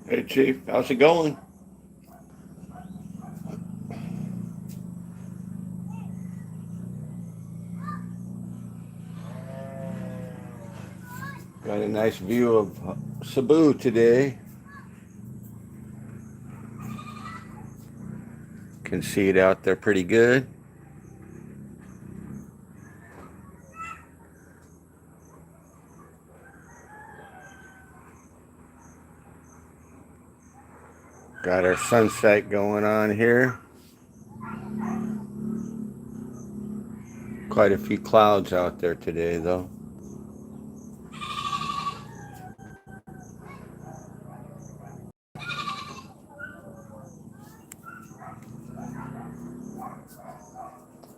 Hey, Chief, how's it going? Got a nice view of Cebu today. Can see it out there pretty good. Got our sunset going on here. Quite a few clouds out there today, though.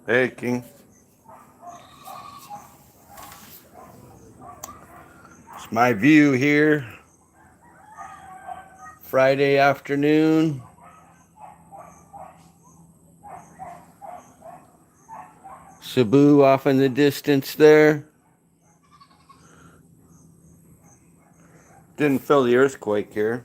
Hey, King. It's my view here. Friday afternoon. Cebu off in the distance there. Didn't feel the earthquake here.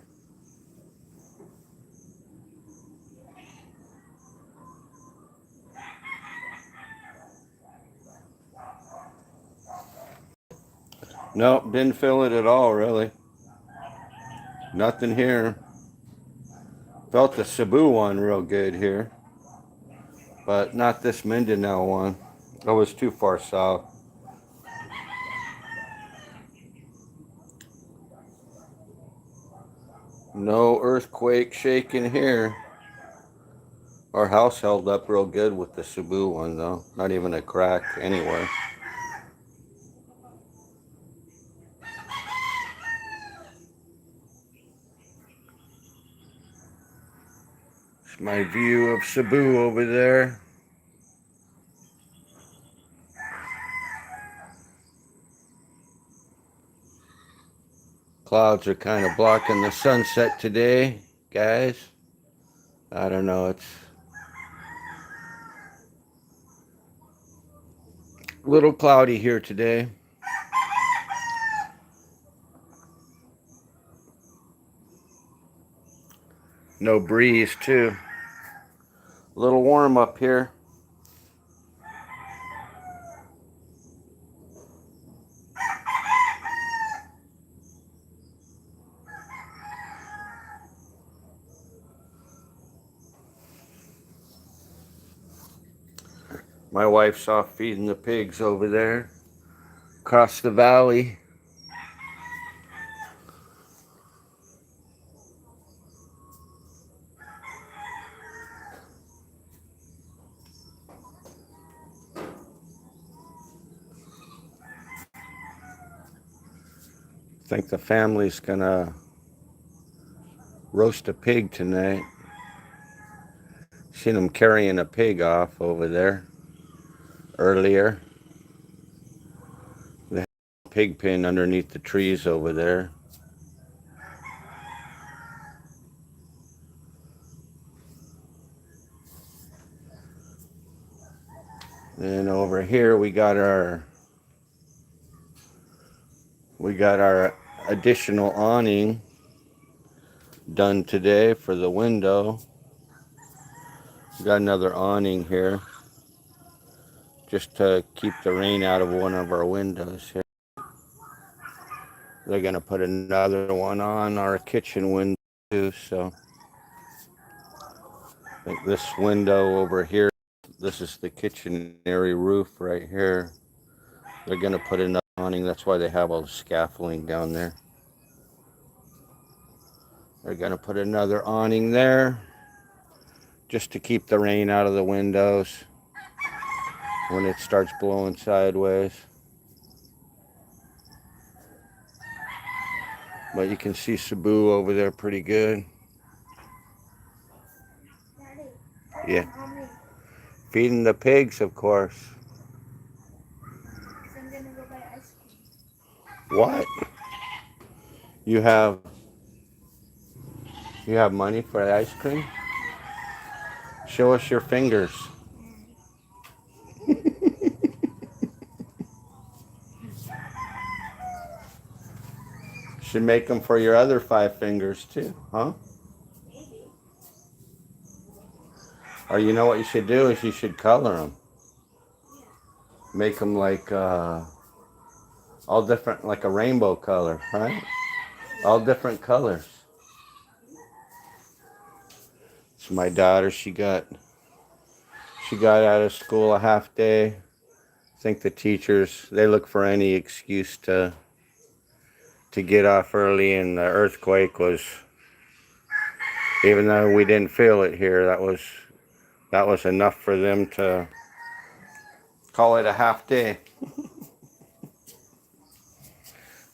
Nope, didn't feel it at all, really. Nothing here. Felt the Cebu one real good here, but not this Mindanao one. That was too far south. No earthquake shaking here. Our house held up real good with the Cebu one, though. Not even a crack anywhere. It's my view of Cebu over there. Clouds are kind of blocking the sunset today, guys. I don't know, it's a little cloudy here today. No breeze, too. A little warm up here. My wife's off feeding the pigs over there. across the valley. I think the family's gonna roast a pig tonight. Seen them carrying a pig off over there earlier. They have a pig pen underneath the trees over there. And over here we got our additional awning done today for the window. We got another awning here just to keep the rain out of one of our windows here. They're gonna put another one on our kitchen window too, so I think this window over here, this is the kitchen area roof right here. They're gonna put another awning. That's why they have all the scaffolding down there. They're gonna put another awning there just to keep the rain out of the windows when it starts blowing sideways. But you can see Cebu over there pretty good. Yeah. Feeding the pigs, of course. I'm gonna go buy ice cream. What? You have money for ice cream? Show us your fingers. Should make them for your other 5 fingers too, huh? Maybe. Or you know what you should do is you should color them. Make them like all different, like a rainbow color, right? All different colors. It's my daughter. She got out of school a half day. I think the teachers, they look for any excuse to get off early, and the earthquake was, even though we didn't feel it here, that was enough for them to call it a half day.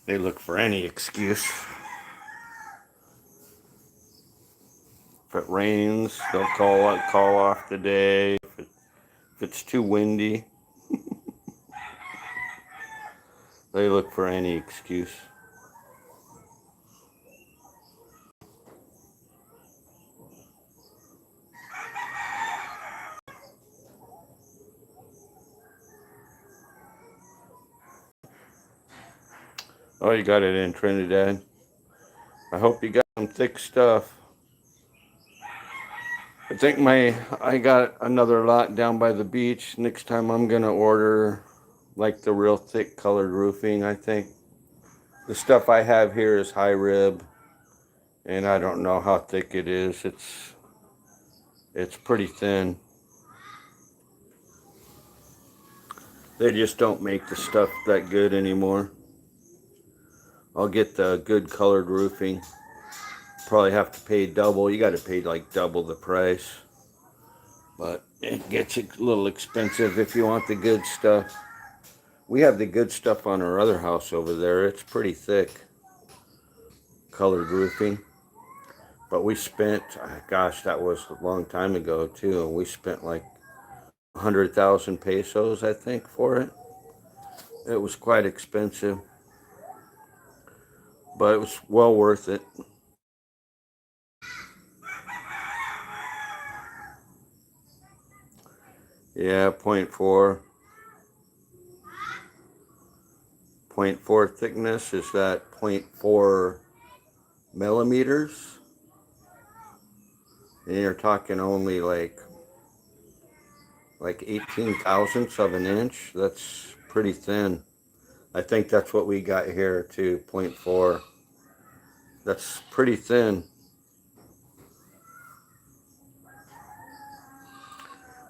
They look for any excuse. If it rains, they'll call off the day. If it's too windy, they look for any excuse. Oh, you got it in Trinidad. I hope you got some thick stuff. I think I got another lot down by the beach. Next time I'm gonna order like the real thick colored roofing, I think. The stuff I have here is high rib, and I don't know how thick it is. It's pretty thin. They just don't make the stuff that good anymore. I'll get the good colored roofing. Probably have to pay double. You got to pay like double the price. But it gets a little expensive if you want the good stuff. We have the good stuff on our other house over there. It's pretty thick. Colored roofing. But we spent, gosh, that was a long time ago too. We spent like 100,000 pesos, I think, for it. It was quite expensive. But it was well worth it. Yeah, 0.4. 0.4 thickness, is that 0.4 millimeters? And you're talking only like 18 thousandths of an inch. That's pretty thin. I think that's what we got here too, 0.4. That's pretty thin.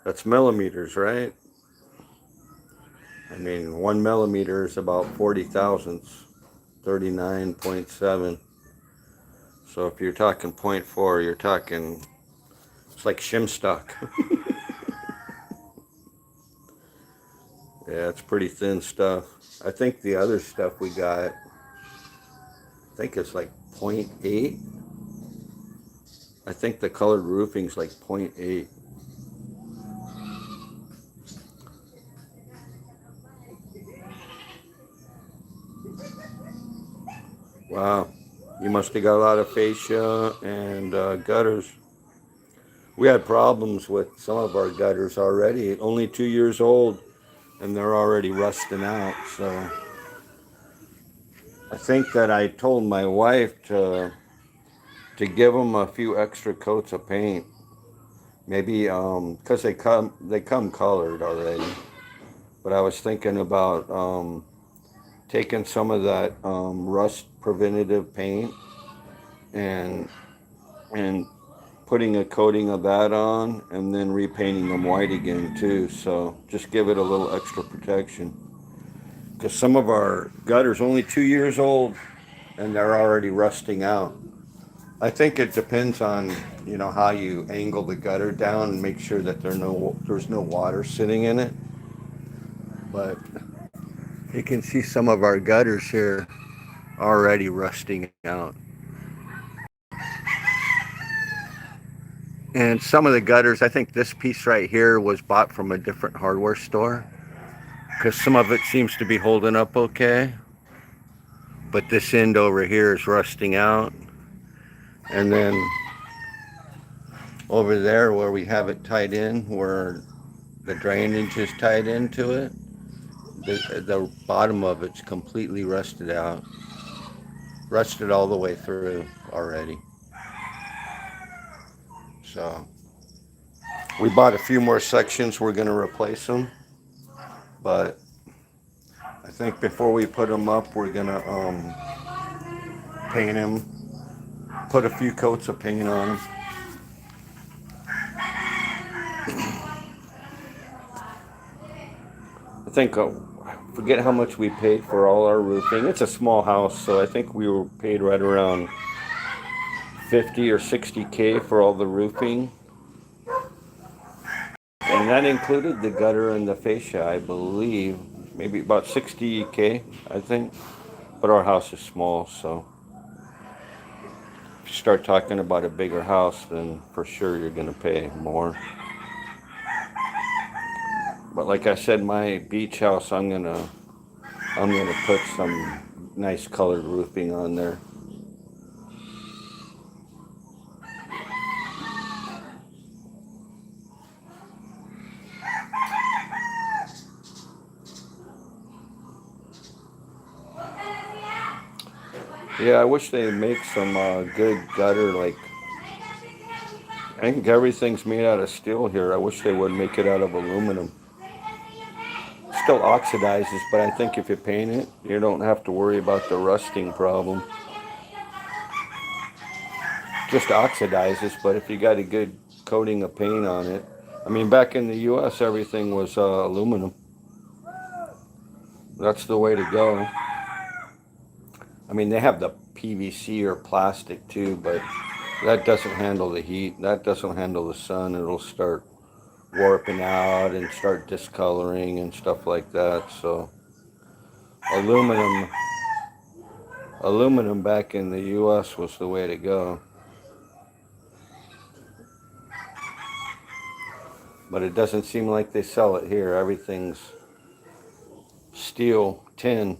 That's millimeters, right? I mean, 1 millimeter is about 40 thousandths, 39.7. So if you're talking point 0.4, you're talking, it's like shim stock. Yeah, it's pretty thin stuff. I think the other stuff we got, I think it's like point 0.8. I think the colored roofing's like point 0.8. Wow. You must have got a lot of fascia and gutters. We had problems with some of our gutters already, only 2 years old, and they're already rusting out. So I think that I told my wife to give them a few extra coats of paint. Maybe because they come colored already. But I was thinking about taking some of that rust preventative paint and and putting a coating of that on and then repainting them white again too. So just give it a little extra protection. Because some of our gutters only 2 years old and they're already rusting out. I think it depends on how you angle the gutter down and make sure that there's no water sitting in it. But you can see some of our gutters here already rusting out. And some of the gutters, I think this piece right here was bought from a different hardware store because some of it seems to be holding up okay. But this end over here is rusting out. And then over there where we have it tied in, where the drainage is tied into it, the bottom of it's completely rusted out. Rusted all the way through already. So we bought a few more sections. We're going to replace them. But I think before we put them up, we're going to paint them, put a few coats of paint on them. I think, forget how much we paid for all our roofing. It's a small house, so I think we were paid right around 50 or 60K for all the roofing. And that included the gutter and the fascia, I believe. Maybe about 60K, I think. But our house is small, so if you start talking about a bigger house, then for sure you're going to pay more. But like I said, my beach house, I'm gonna put some nice colored roofing on there. Yeah, I wish they make some good gutter. Like I think everything's made out of steel here. I wish they would make it out of aluminum. Still oxidizes, but I think if you paint it, you don't have to worry about the rusting problem. Just oxidizes, but if you got a good coating of paint on it, I mean, back in the U.S., everything was aluminum. That's the way to go. I mean, they have the PVC or plastic too, but that doesn't handle the heat. That doesn't handle the sun. It'll start warping out and start discoloring and stuff like that. So aluminum, aluminum back in the U.S. was the way to go. But it doesn't seem like they sell it here. Everything's steel, tin.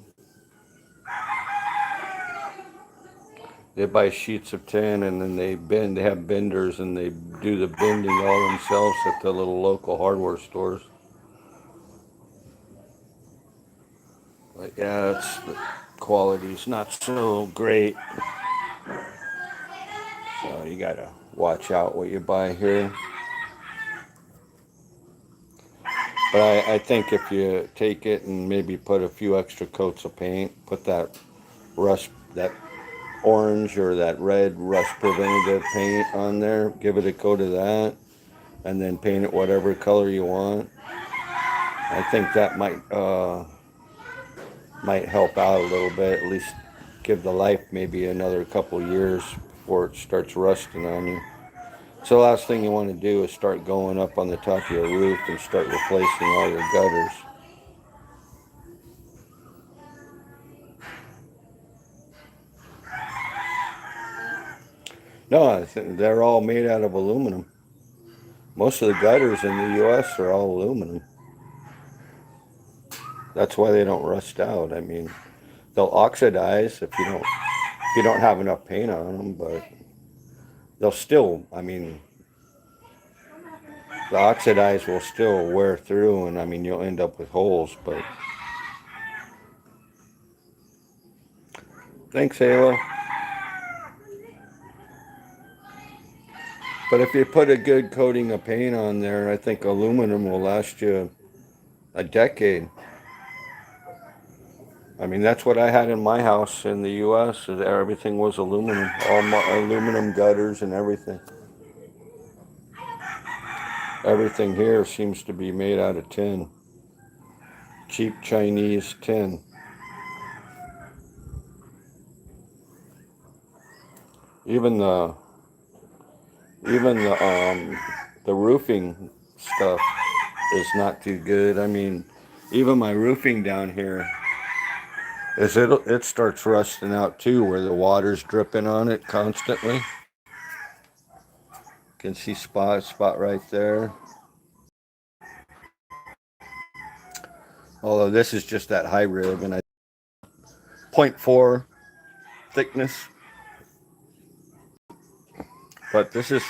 They buy sheets of tin and then they bend. They have benders and they do the bending all themselves at the little local hardware stores. But yeah, the quality's not so great. So you gotta watch out what you buy here. But I think if you take it and maybe put a few extra coats of paint, put that orange or that red rust preventative paint on there, give it a coat of that, and then paint it whatever color you want. I think that might help out a little bit, at least give the life maybe another couple years before it starts rusting on you. So the last thing you want to do is start going up on the top of your roof and start replacing all your gutters. No, I think they're all made out of aluminum. Most of the gutters in the U.S. are all aluminum. That's why they don't rust out. I mean, they'll oxidize if you don't have enough paint on them, but they'll still. I mean, the oxidize will still wear through, and I mean, you'll end up with holes. But thanks, Halo. But if you put a good coating of paint on there, I think aluminum will last you a decade. I mean, that's what I had in my house in the U.S. Is everything was aluminum, all aluminum gutters and everything. Everything here seems to be made out of tin, cheap Chinese tin. Even the even the roofing stuff is not too good. I mean, even my roofing down here it starts rusting out too, where the water's dripping on it constantly. Can see spot right there. Although this is just that high rib, and I point 0.4 thickness, but this is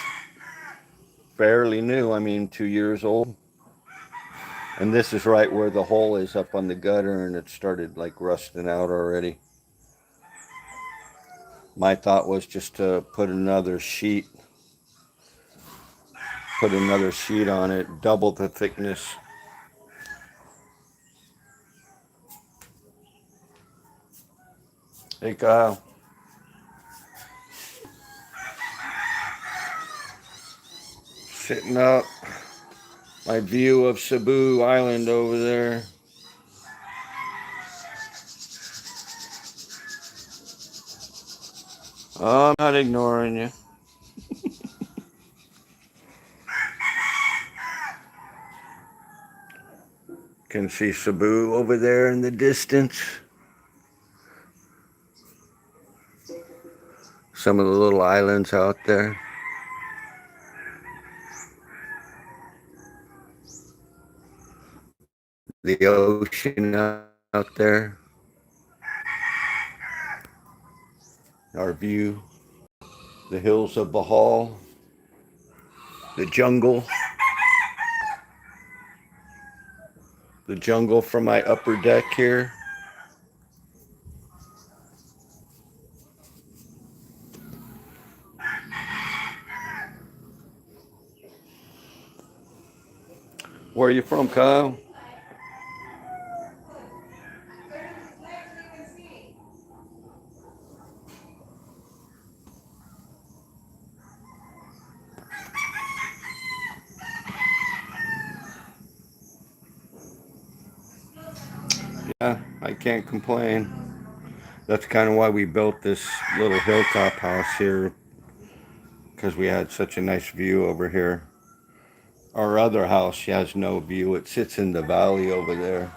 fairly new. I mean, 2 years old. And this is right where the hole is up on the gutter, and it started like rusting out already. My thought was just to put another sheet on it, double the thickness. Hey Kyle, sitting up, my view of Cebu Island over there. Oh, I'm not ignoring you. Can see Cebu over there in the distance. Some of the little islands out there. The ocean out there. Our view. The hills of Bohol. The jungle. The jungle from my upper deck here. Where are you from, Kyle? Yeah, I can't complain. That's kind of why we built this little hilltop house here, because we had such a nice view over here. Our other house has no view. It sits in the valley over there.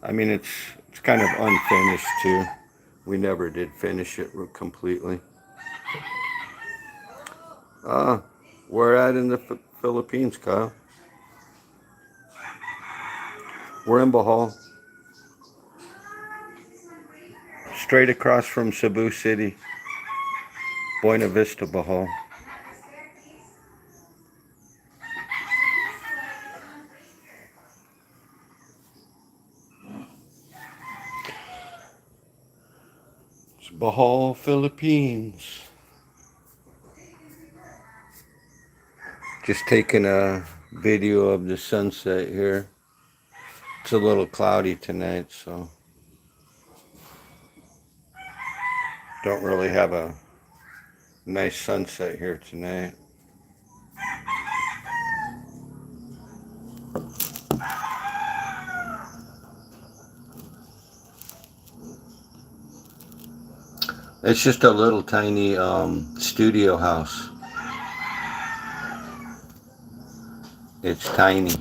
I mean, it's kind of unfinished too. We never did finish it completely. Ah, we're at in the Philippines, Kyle. We're in Bohol, straight across from Cebu City, Buena Vista, Bohol. It's Bohol, Philippines. Just taking a video of the sunset here. It's a little cloudy tonight, so don't really have a nice sunset here tonight. It's just a little tiny studio house. It's tiny.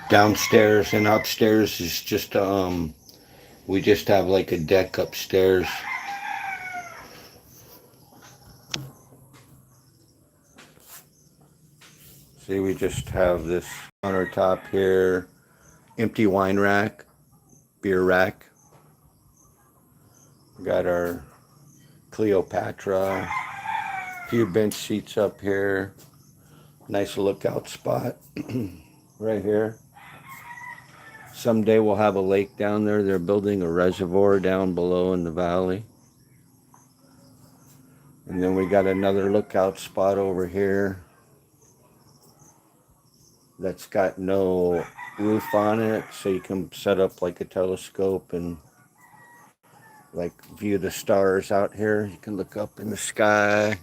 Downstairs and upstairs is just we just have like a deck upstairs. See, we just have this countertop here, empty wine rack, beer rack. We got our Cleopatra, a few bench seats up here. Nice lookout spot right here. Someday we'll have a lake down there. They're building a reservoir down below in the valley. And then we got another lookout spot over here that's got no roof on it, so you can set up like a telescope and like view the stars out here. You can look up in the sky.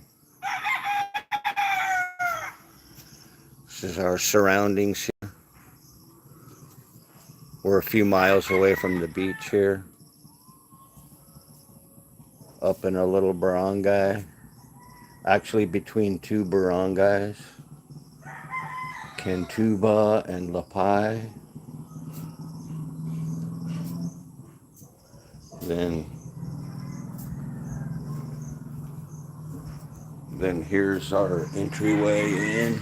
This is our surroundings here. We're a few miles away from the beach here. Up in a little barangay. Actually between two barangays. Cantuba and Lapay. Then here's our entryway in.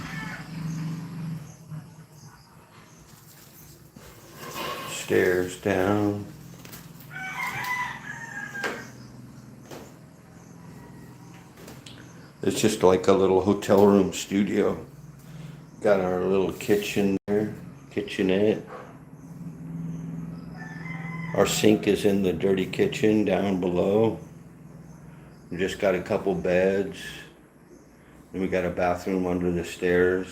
Stairs down. It's just like a little hotel room studio. Got our little kitchen there, kitchenette. Our sink is in the dirty kitchen down below. We just got a couple beds. And we got a bathroom under the stairs.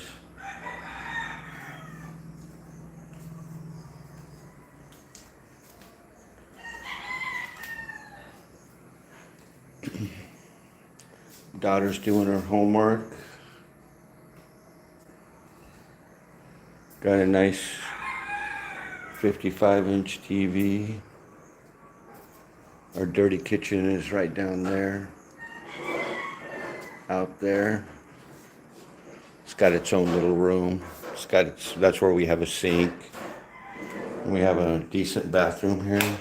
Daughter's doing her homework. Got a nice 55-inch TV. Our dirty kitchen is right down there. Out there. It's got its own little room. That's where we have a sink. We have a decent bathroom here.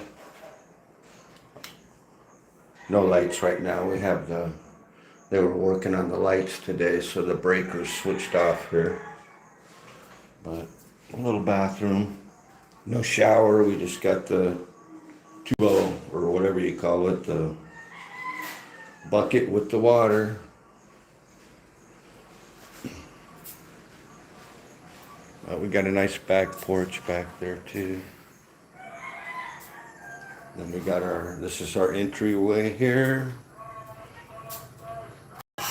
No lights right now. They were working on the lights today, so the breaker's switched off here. But a little bathroom. No shower. We just got the tubo, or whatever you call it, the bucket with the water. We got a nice back porch back there too. Then we got this is our entryway here. This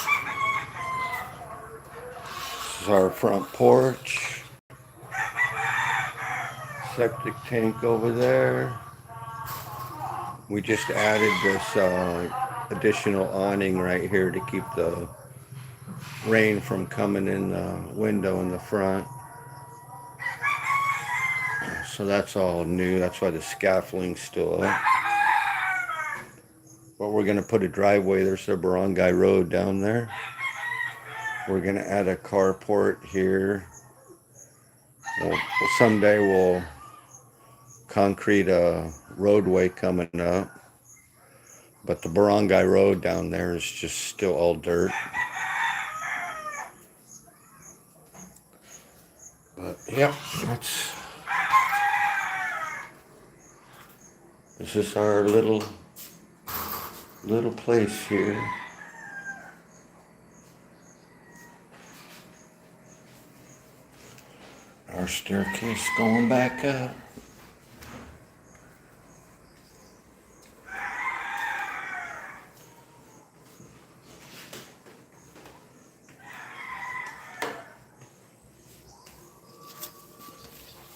is our front porch. Septic tank over there. We just added this additional awning right here to keep the rain from coming in the window in the front. So that's all new. That's why the scaffolding's still up. But we're going to put a driveway. There's the Barangay Road down there. We're going to add a carport here. Someday we'll concrete a roadway coming up. But the Barangay Road down there is just still all dirt. But yep, this is our little place here. Our staircase going back up.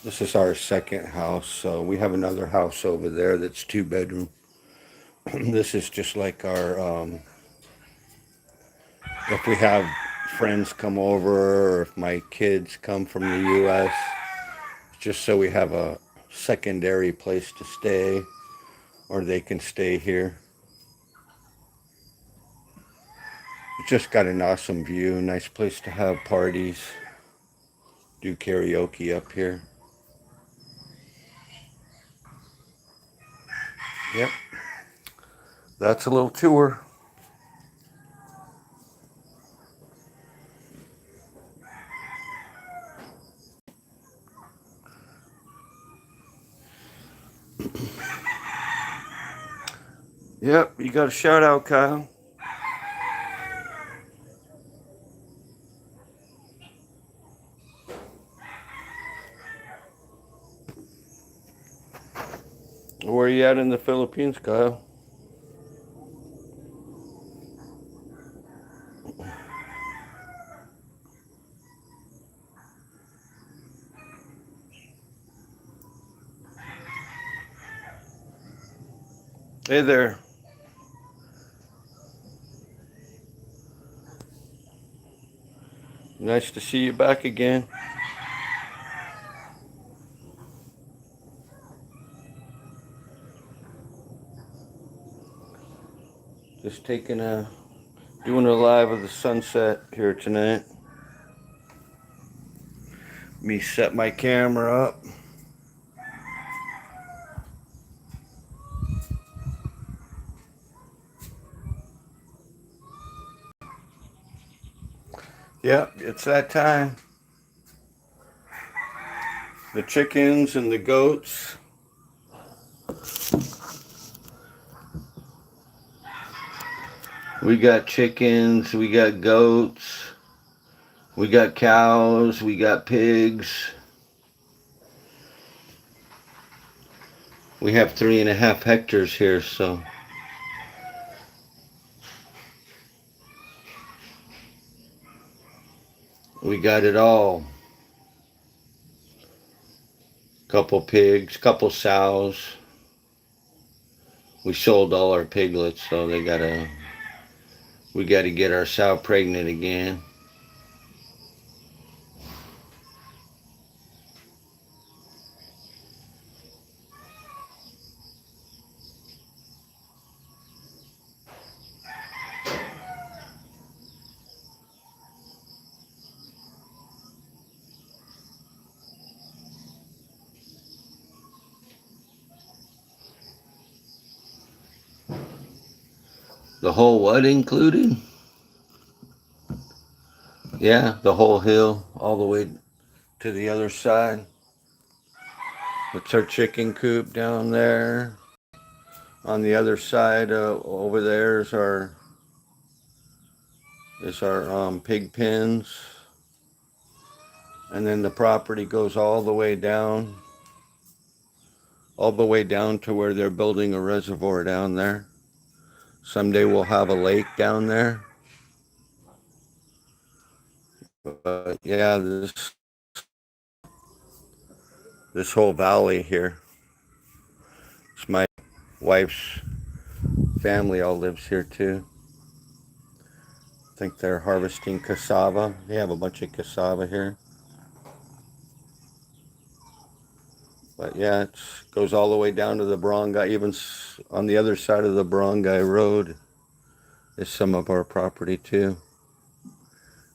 This is our second house. So we have another house over there that's 2-bedroom. This is just like our, if we have friends come over, or if my kids come from the U.S., just so we have a secondary place to stay. or they can stay here. It's just got an awesome view, nice place to have parties, do karaoke up here. Yep, that's a little tour. Yep, you got a shout out, Kyle. Where are you at in the Philippines, Kyle? Hey there. Nice to see you back again. Just doing a live of the sunset here tonight. Me set my camera up. Yep, it's that time. The chickens and the goats. We got chickens, we got goats, we got cows, we got pigs. We have 3.5 hectares here, so we got it all. Couple pigs, couple sows. We sold all our piglets, so we gotta get our sow pregnant again. The whole what included? Yeah, the whole hill, all the way to the other side. It's our chicken coop down there. On the other side, over there is our pig pens, and then the property goes all the way down to where they're building a reservoir down there. Someday we'll have a lake down there. But yeah, this whole valley here. It's my wife's family all lives here too. I think they're harvesting cassava. They have a bunch of cassava here. But yeah, it goes all the way down to the Barangay. Even on the other side of the Barangay Road is some of our property too. I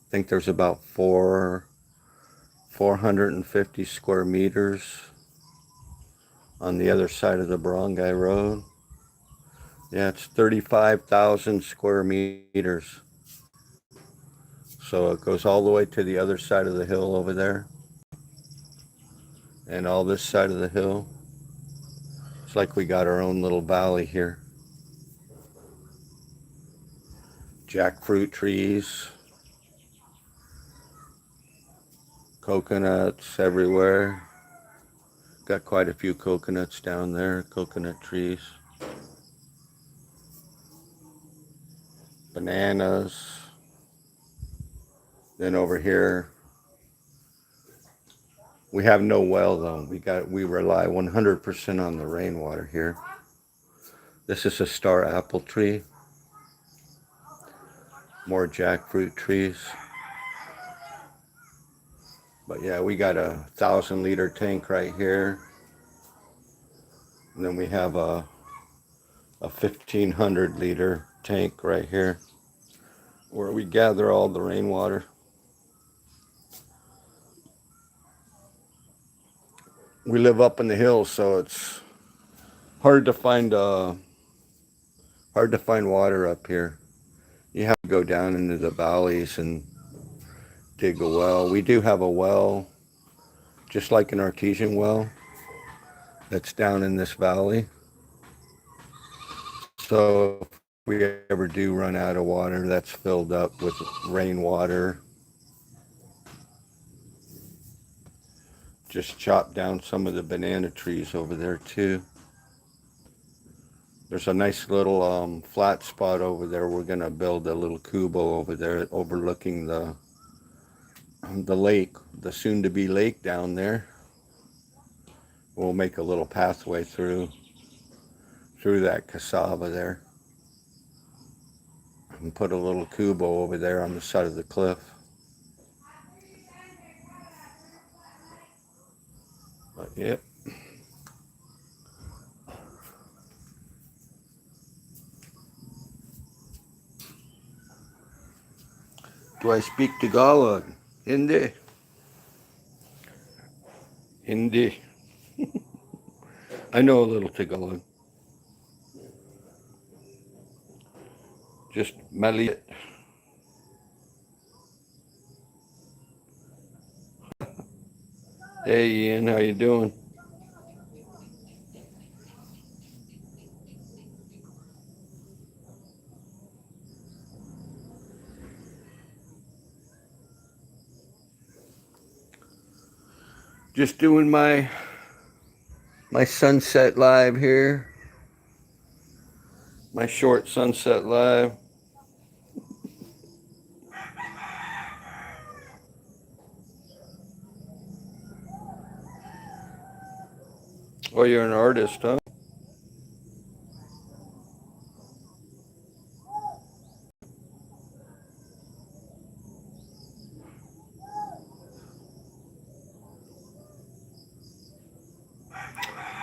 think there's about 450 square meters on the other side of the Barangay Road. Yeah, it's 35,000 square meters. So it goes all the way to the other side of the hill over there. And all this side of the hill. It's like we got our own little valley here. Jackfruit trees. Coconuts everywhere. Got quite a few coconuts down there. Coconut trees. Bananas. Then over here, we have no well though. We rely 100% on the rainwater here. This is a star apple tree. More jackfruit trees. But yeah, we got a 1,000-liter tank right here. And then we have a a 1,500 liter tank right here where we gather all the rainwater. We live up in the hills, so it's hard to find water up here. You have to go down into the valleys and dig a well. We do have a well, just like an artesian well, that's down in this valley. So if we ever do run out of water, that's filled up with rainwater. Just chop down some of the banana trees over there too. There's a nice little flat spot over there. We're gonna build a little kubo over there overlooking the lake, the soon-to-be lake down there. We'll make a little pathway through that cassava there and put a little kubo over there on the side of the cliff. But yep. Do I speak Tagalog? Hindi. Hindi. I know a little Tagalog. Just maliit. Hey Ian, how you doing? Just doing my sunset live here. My short sunset live. Oh, you're an artist, huh?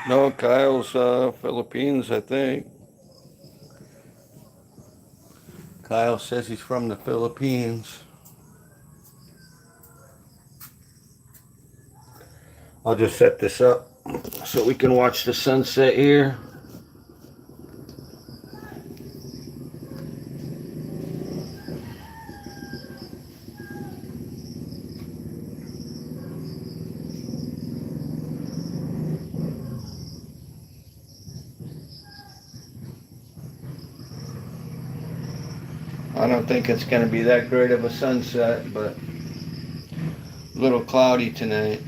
No, Kyle's Philippines, I think. Kyle says he's from the Philippines. I'll just set this up so we can watch the sunset here. I don't think it's going to be that great of a sunset, but a little cloudy tonight.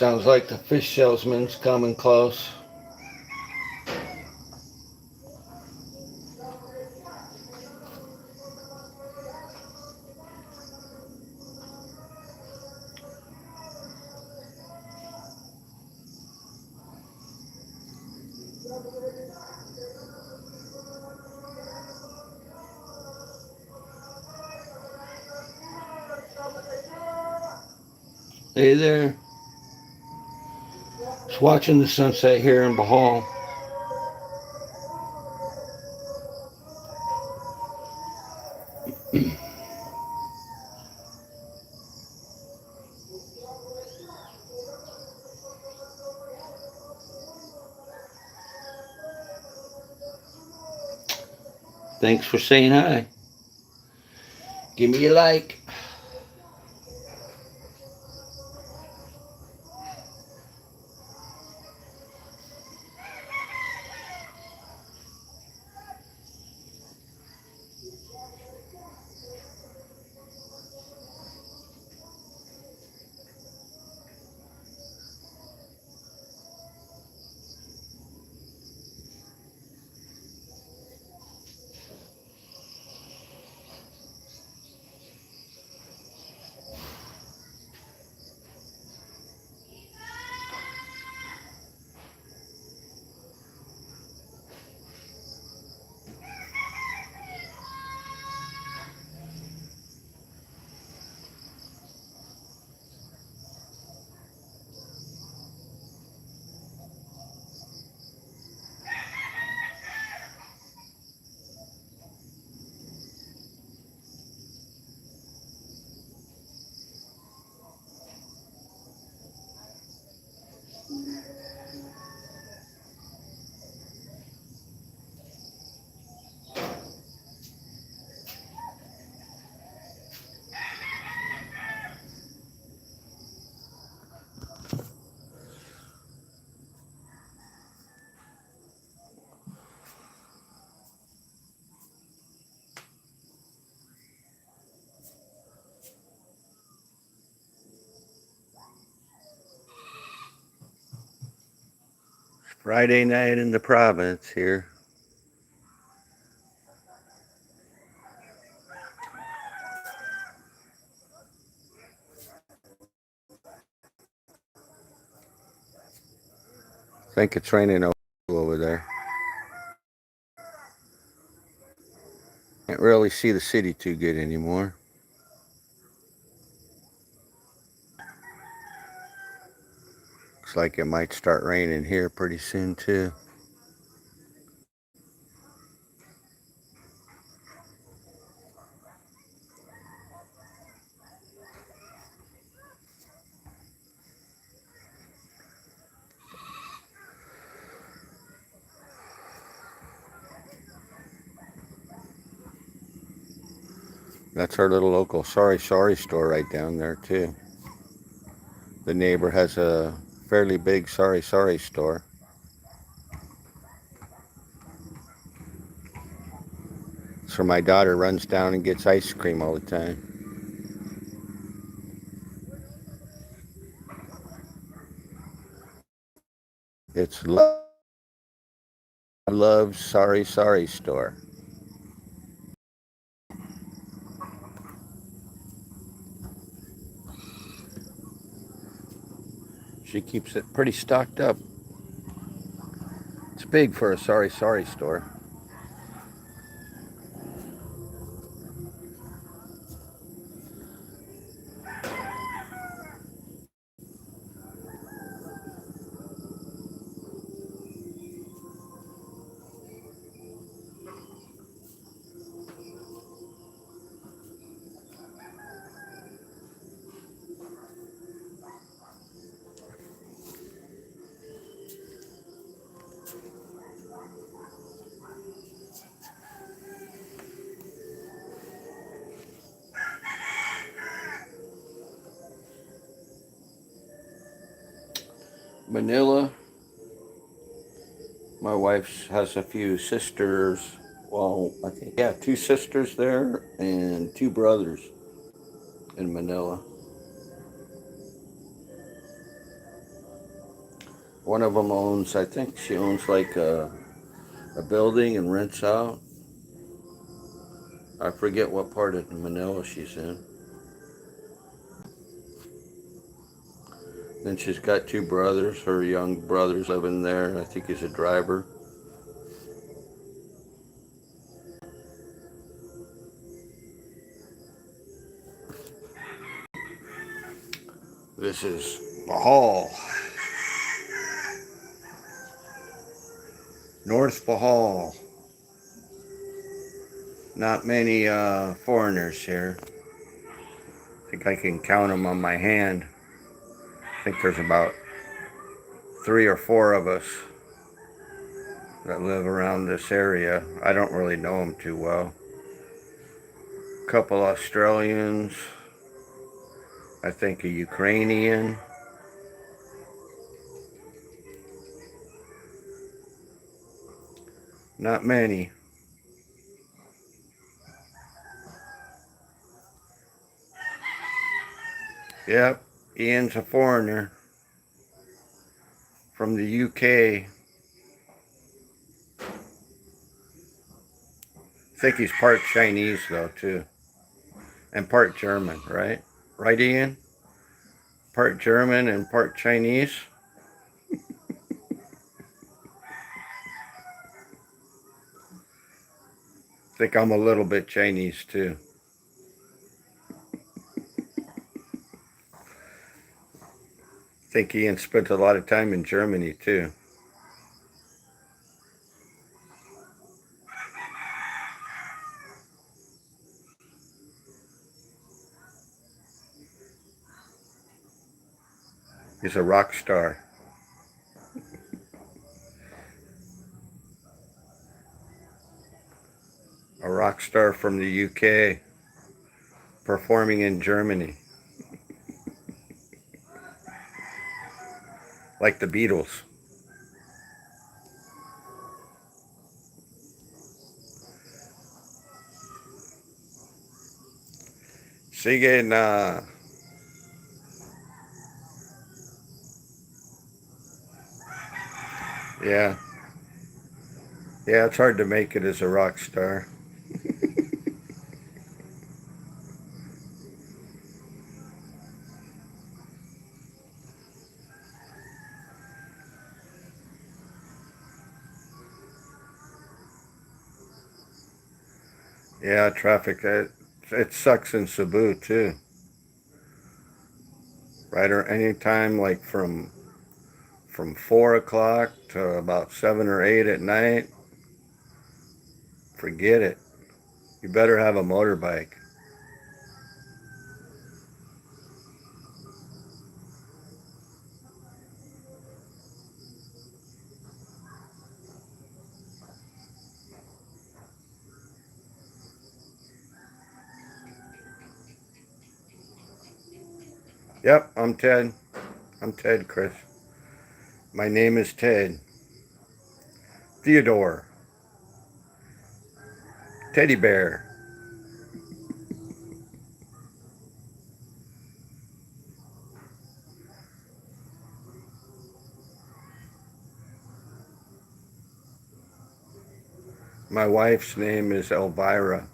Sounds like the fish salesman's coming close. Hey there. Just watching the sunset here in Bohol. Thanks for saying hi. Give me a like. Friday night in the province here. I think it's raining over there. Can't really see the city too good anymore. Looks like it might start raining here pretty soon too. That's our little local sorry store right down there too. The neighbor has a fairly big sorry store. So my daughter runs down and gets ice cream all the time. It's Love's sorry store. She keeps it pretty stocked up. It's big for a sorry store. Manila, my wife has a few sisters. Well, I think, yeah, two sisters there and two brothers in Manila. One of them owns, I think she owns like a building and rents out. I forget what part of Manila she's in. Then she's got two brothers. Her young brother's living there. I think he's a driver. This is Bohol, North Bohol. Not many foreigners here. I think I can count them on my hand. I think there's about 3 or 4 of us that live around this area. I don't really know them too well. A couple Australians. I think a Ukrainian. Not many. Yep, Ian's a foreigner from the UK. I think he's part Chinese though too. And part German, right? Right, Ian? Part German and part Chinese. I think I'm a little bit Chinese too. I think Ian spent a lot of time in Germany too. He's a rock star. A rock star from the UK performing in Germany. Like the Beatles. Sige na. Yeah. Yeah, it's hard to make it as a rock star. Yeah, traffic. It sucks in Cebu too. Right, or any time like from 4 o'clock to about 7 or 8 at night. Forget it. You better have a motorbike. Yep, I'm Ted. I'm Ted, Chris. My name is Ted. Theodore. Teddy bear. My wife's name is Elvira.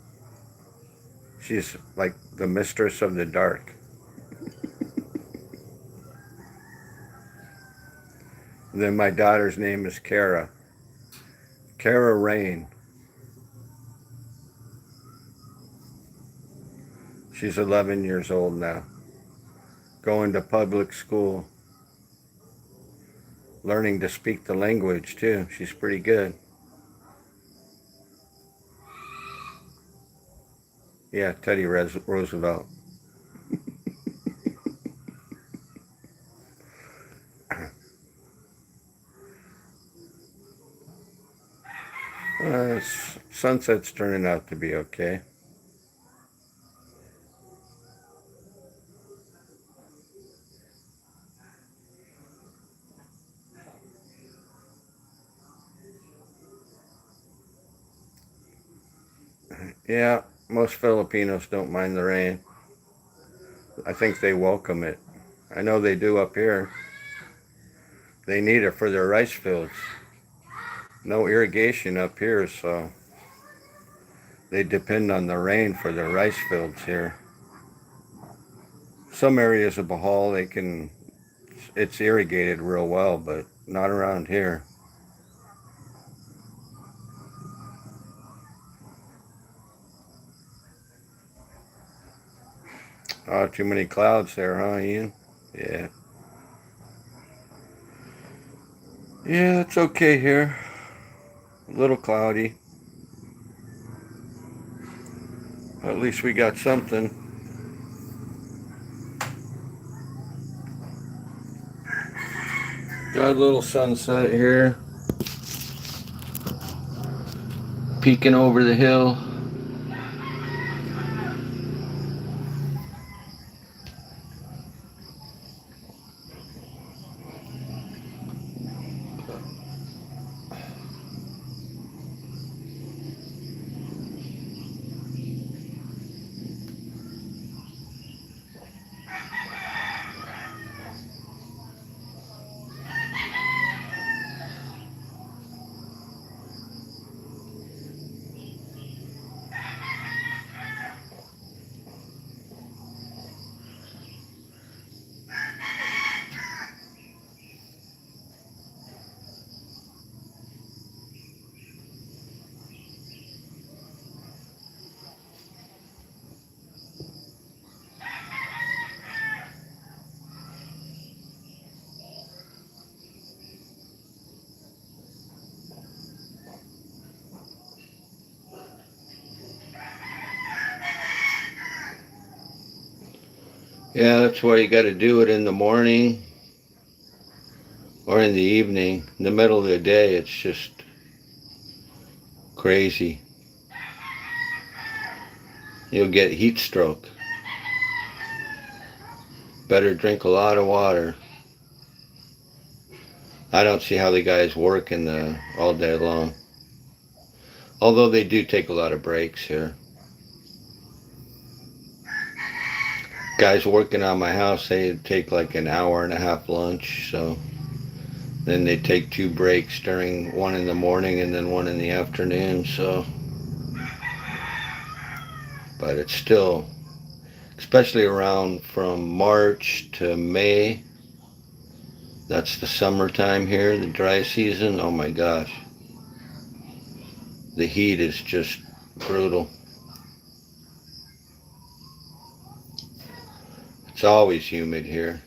She's like the mistress of the dark. And then my daughter's name is Kara. Kara Rain. She's 11 years old now. Going to public school. Learning to speak the language too. She's pretty good. Yeah, Teddy Roosevelt. Sunset's turning out to be okay. Yeah, most Filipinos don't mind the rain. I think they welcome it. I know they do up here. They need it for their rice fields. No irrigation up here, so they depend on the rain for their rice fields here. Some areas of Bohol, it's irrigated real well, but not around here. Oh, too many clouds there, huh, Ian? Yeah. Yeah, it's okay here. A little cloudy. At least we got something. Got a little sunset here. Peeking over the hill. Yeah, that's why you got to do it in the morning or in the evening. In the middle of the day, it's just crazy. You'll get heat stroke. Better drink a lot of water. I don't see how the guys work all day long. Although they do take a lot of breaks here. Guys working on my house, they take like an hour and a half lunch, so then they take 2 breaks during one in the morning and then one in the afternoon, so but it's still, especially around from March to May, that's the summertime here, the dry season. Oh my gosh, the heat is just brutal. It's always humid here.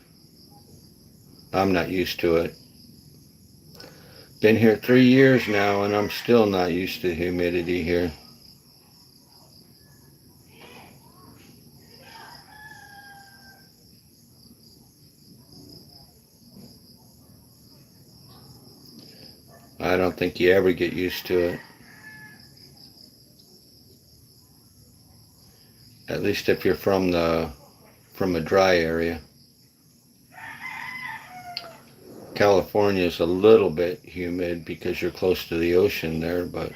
I'm not used to it. Been here 3 years now and I'm still not used to humidity here. I don't think you ever get used to it. At least if you're from a dry area. California is a little bit humid because you're close to the ocean there, but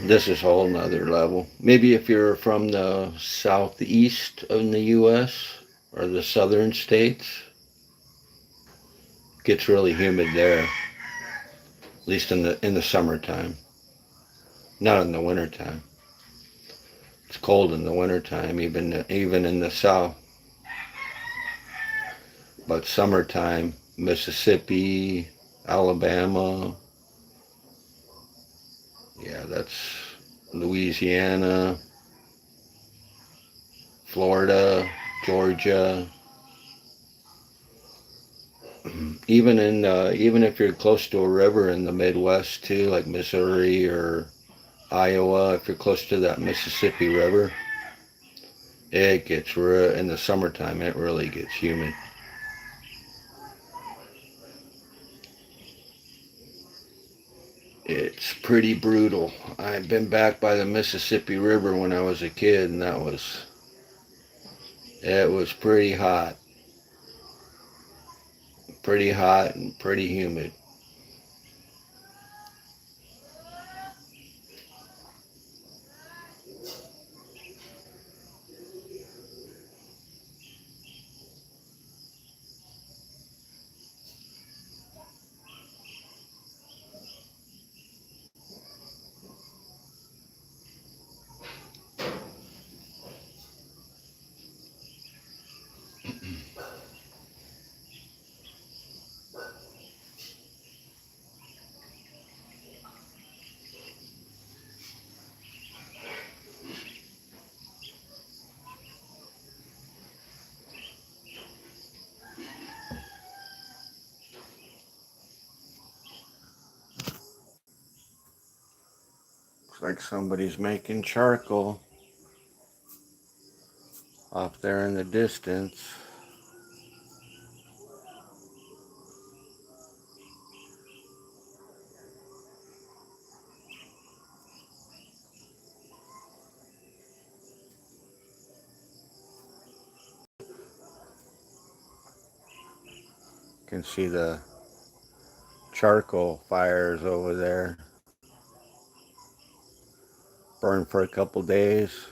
this is a whole nother level. Maybe if you're from the southeast of the US or the southern states, it gets really humid there. At least in the summertime. Not in the wintertime. It's cold in the wintertime, even in the south. But summertime, Mississippi, Alabama, yeah, that's Louisiana, Florida, Georgia. Even if you're close to a river in the Midwest too, like Missouri or Iowa, if you're close to that Mississippi River, it gets in the summertime. It really gets humid. It's pretty brutal. I've been back by the Mississippi River when I was a kid, and it was pretty hot and pretty humid. Looks like somebody's making charcoal off there in the distance. You can see the charcoal fires over there. Burn for a couple days.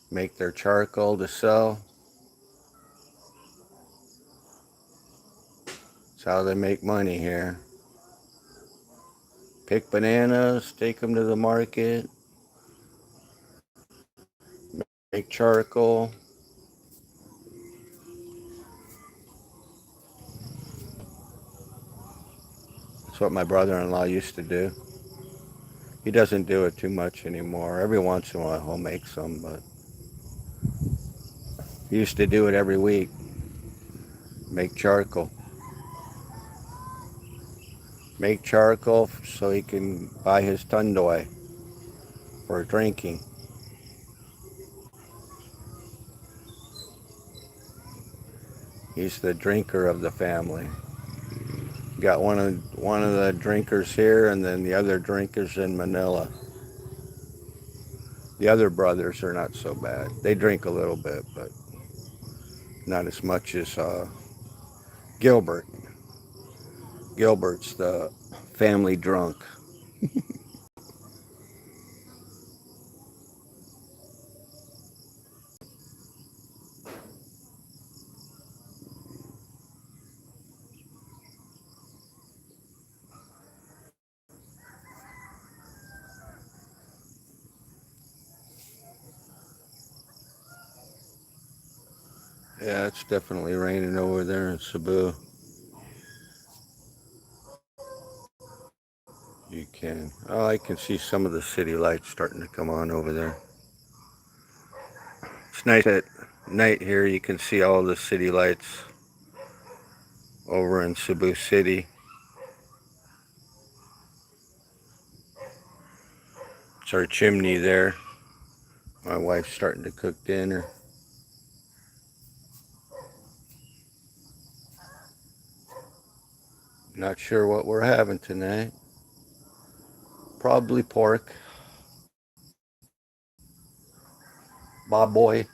Make their charcoal to sell. That's how they make money here. Pick bananas, take them to the market, make charcoal. That's what my brother-in-law used to do. He doesn't do it too much anymore. Every once in a while he'll make some, but he used to do it every week. Make charcoal. Make charcoal so he can buy his tundoy for drinking. He's the drinker of the family. Got one of the drinkers here, and then the other drinkers in Manila. The other brothers are not so bad. They drink a little bit, but not as much as Gilbert. Gilbert's the family drunk. Yeah, it's definitely raining over there in Cebu. You can. Oh, I can see some of the city lights starting to come on over there. It's nice at night here. You can see all the city lights over in Cebu City. It's our chimney there. My wife's starting to cook dinner. Not sure what we're having tonight. Probably pork. Baboy.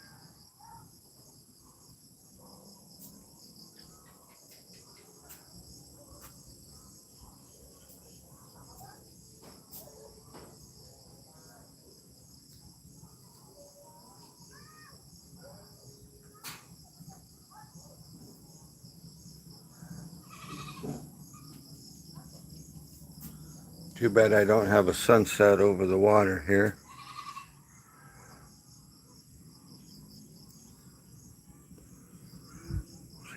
Too bad I don't have a sunset over the water here.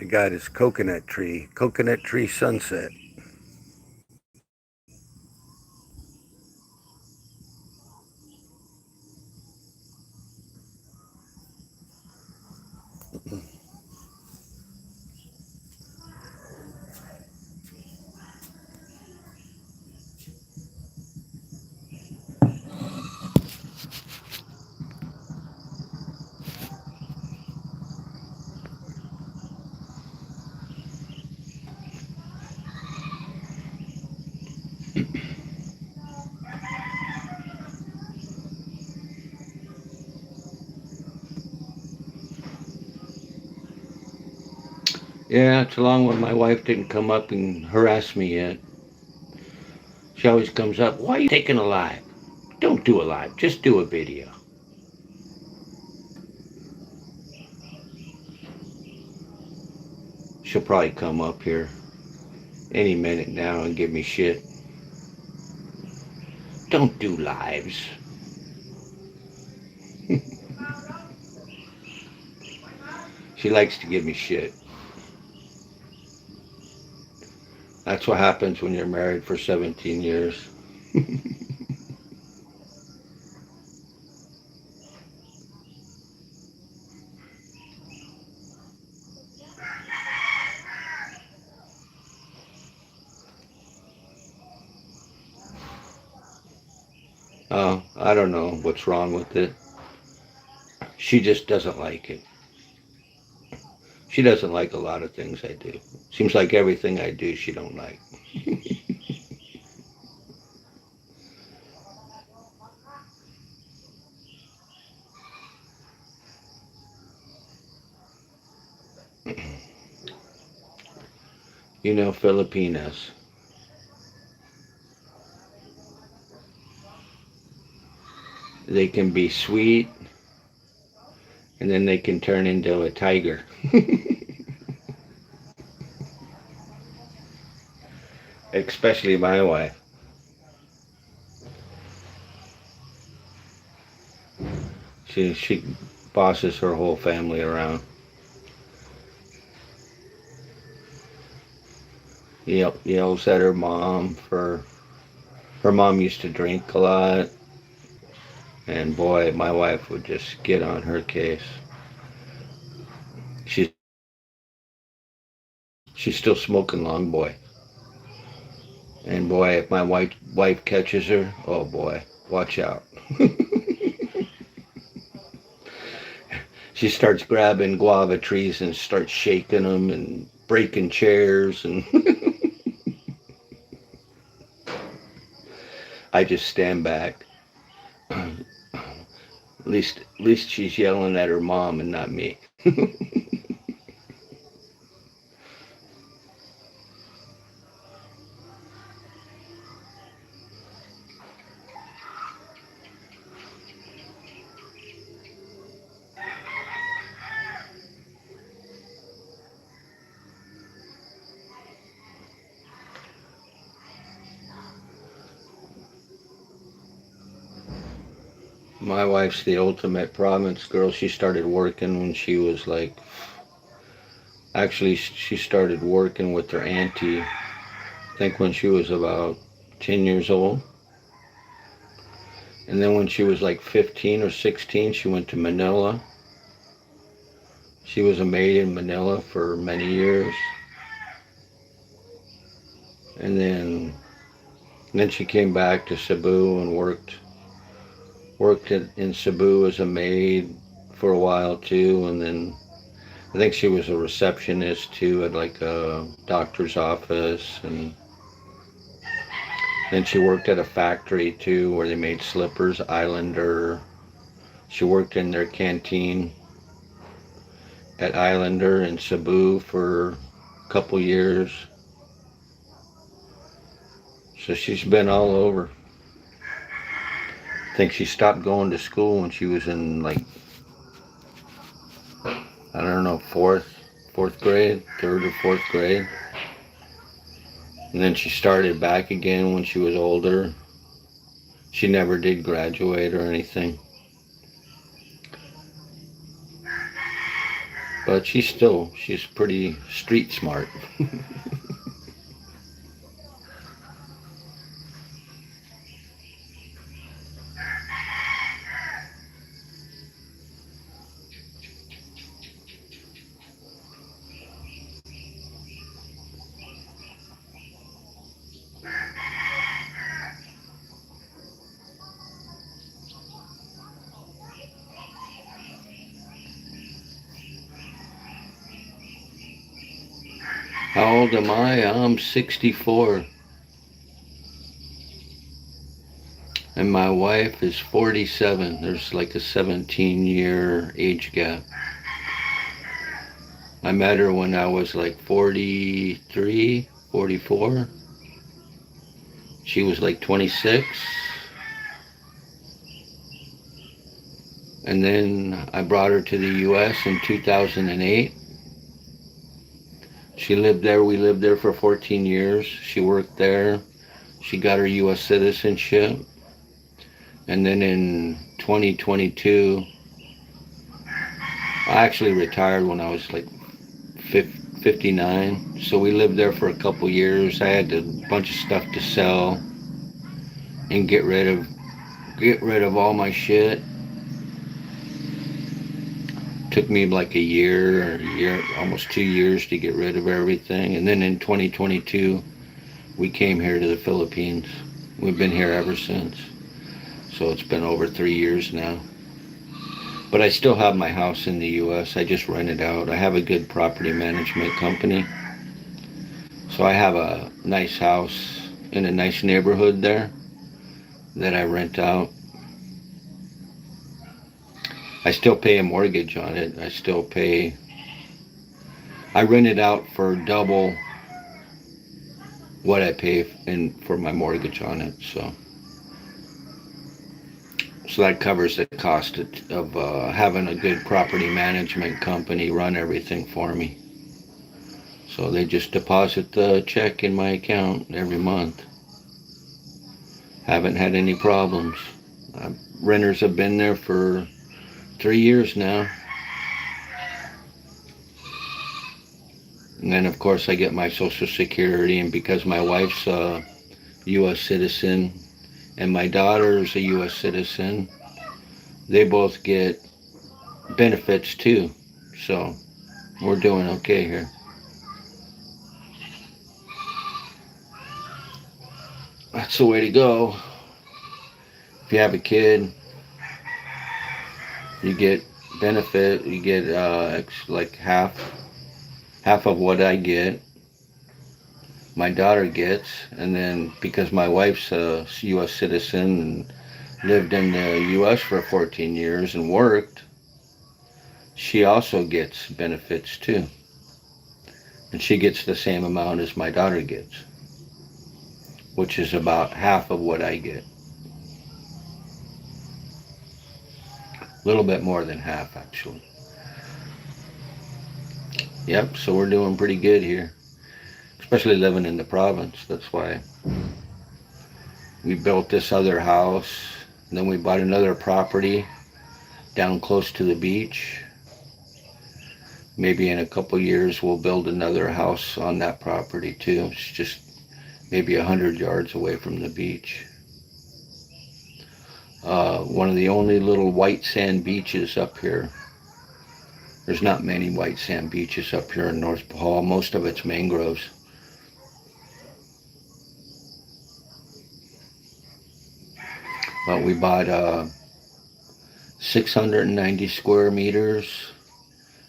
He got his coconut tree sunset. Yeah, it's long when my wife didn't come up and harass me yet. She always comes up, why are you taking a live? Don't do a live, just do a video. She'll probably come up here any minute now and give me shit. Don't do lives. She likes to give me shit. That's what happens when you're married for 17 years. Oh, I don't know what's wrong with it. She just doesn't like it. She doesn't like a lot of things I do. Seems like everything I do she don't like. You know, Filipinas. They can be sweet and then they can turn into a tiger. Especially my wife. She bosses her whole family around. Yells at her mom for her mom used to drink a lot, and boy, my wife would just get on her case. She's still smoking long boy, and boy, if my wife catches her, oh boy, watch out. She starts grabbing guava trees and starts shaking them and breaking chairs, and I just stand back. At least she's yelling at her mom and not me. My wife's the ultimate province girl. She started working when she was like, actually, she started working with her auntie, I think when she was about 10 years old. And then when she was like 15 or 16, she went to Manila. She was a maid in Manila for many years. And then she came back to Cebu and worked in Cebu as a maid for a while too. And then I think she was a receptionist too at like a doctor's office. And then she worked at a factory too where they made slippers, Islander. She worked in their canteen at Islander in Cebu for a couple years. So she's been all over. I think she stopped going to school when she was in like, I don't know, fourth grade, third or fourth grade. And then she started back again when she was older. She never did graduate or anything. But she's pretty street smart. How old am I? I'm 64. And my wife is 47. There's like a 17-year age gap. I met her when I was like 43, 44. She was like 26. And then I brought her to the U.S. in 2008. She lived there. We lived there for 14 years. She worked there. She got her U.S. citizenship. And then in 2022, I actually retired when I was like 59. So we lived there for a couple years. I had a bunch of stuff to sell and get rid of all my shit. Took me like almost 2 years to get rid of everything. And then in 2022, we came here to the Philippines. We've been here ever since. So it's been over 3 years now. But I still have my house in the U.S. I just rent it out. I have a good property management company. So I have a nice house in a nice neighborhood there that I rent out. I still pay a mortgage on it. I rent it out for double what I pay for my mortgage on it. So that covers the cost of having a good property management company run everything for me. So they just deposit the check in my account every month. Haven't had any problems. Renters have been there for 3 years now. And then, of course, I get my Social Security, and because my wife's a U.S. citizen and my daughter's a U.S. citizen, they both get benefits too. So we're doing okay here. That's the way to go. If you have a kid, you get benefit. You get like half of what I get. My daughter gets, and then because my wife's a U.S. citizen and lived in the U.S. for 14 years and worked, she also gets benefits too. And she gets the same amount as my daughter gets, which is about half of what I get. A little bit more than half, actually. Yep, so we're doing pretty good here, especially living in the province. That's why we built this other house. And then we bought another property down close to the beach. Maybe in a couple years we'll build another house on that property too. It's just maybe 100 yards away from the beach. One of the only little white sand beaches up here. There's not many white sand beaches up here in North Bohol. Most of it's mangroves. But we bought 690 square meters.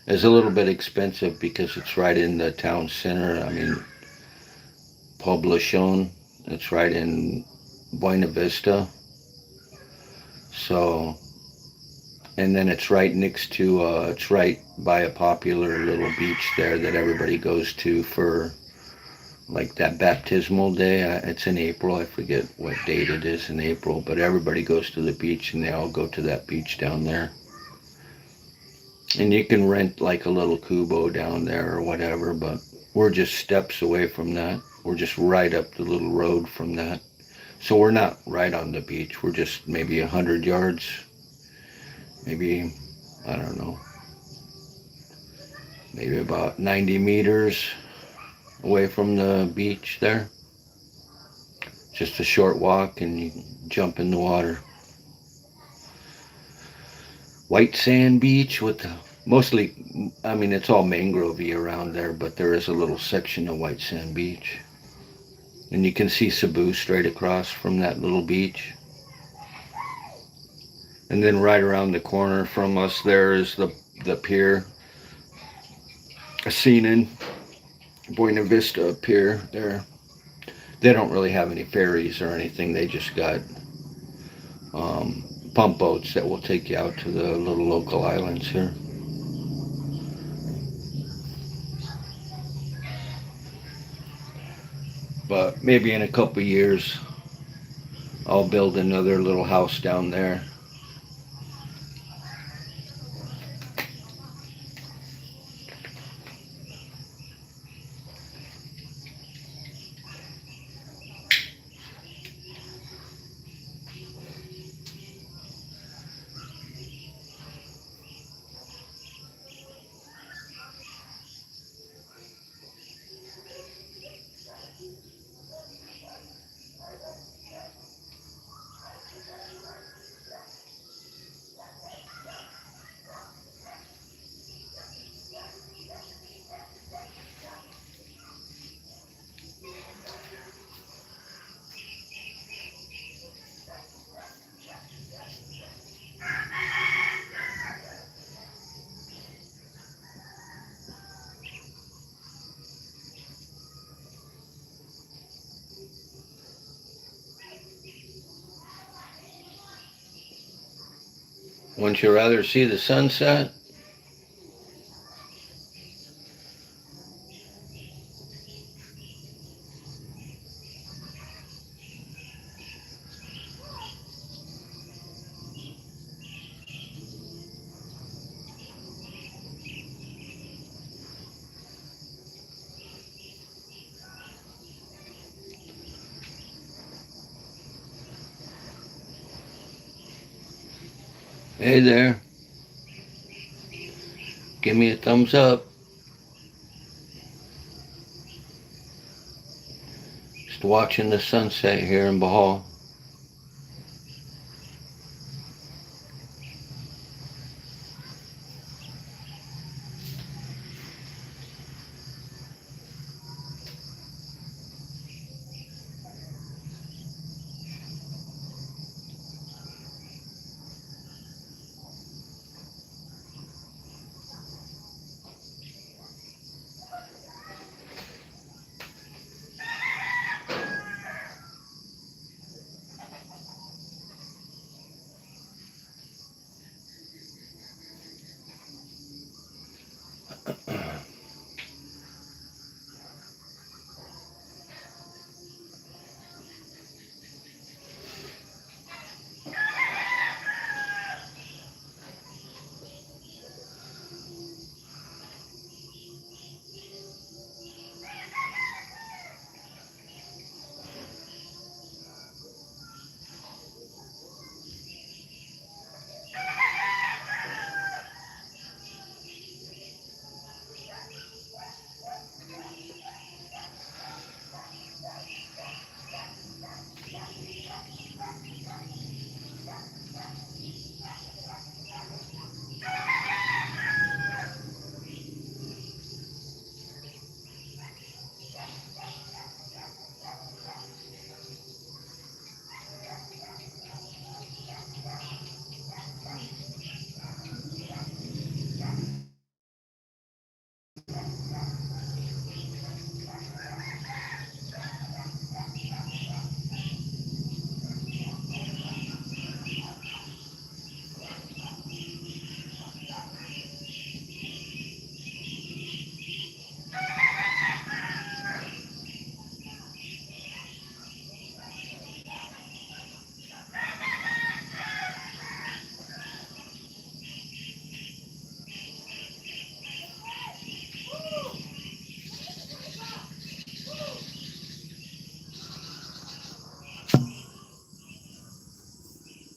It's a little bit expensive because it's right in the town center. I mean, Poblacion. It's right in Buena Vista. So, and then it's right next to, it's right by a popular little beach there that everybody goes to for like that baptismal day. It's in April. I forget what date it is in April, but everybody goes to the beach and they all go to that beach down there. And you can rent like a little kubo down there or whatever, but we're just steps away from that. We're just right up the little road from that. So we're not right on the beach. We're just maybe 100 yards, maybe, I don't know, maybe about 90 meters away from the beach there. Just a short walk and you can jump in the water. White sand beach with mostly, I mean, it's all mangrovey around there, but there is a little section of white sand beach. And you can see Cebu straight across from that little beach. And then right around the corner from us there is the pier. Asinan, Buena Vista Pier there. They don't really have any ferries or anything. They just got pump boats that will take you out to the little local islands here. But maybe in a couple years I'll build another little house down there. Wouldn't you rather see the sunset? Hey there, give me a thumbs up. Just watching the sunset here in Bohol.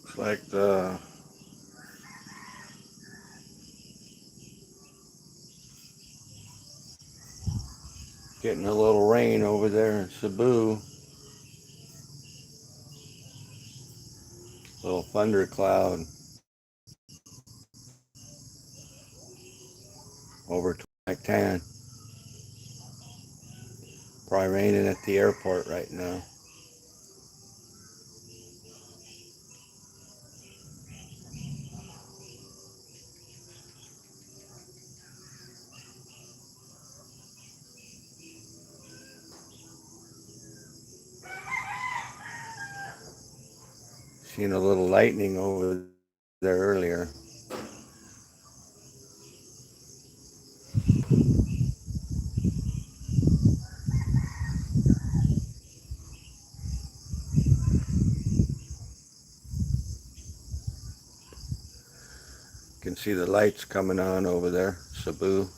Looks like getting a little rain over there in Cebu. Little thundercloud over Tan. Probably raining at the airport right now. Seen a little lightning over there earlier. You can see the lights coming on over there, Cebu.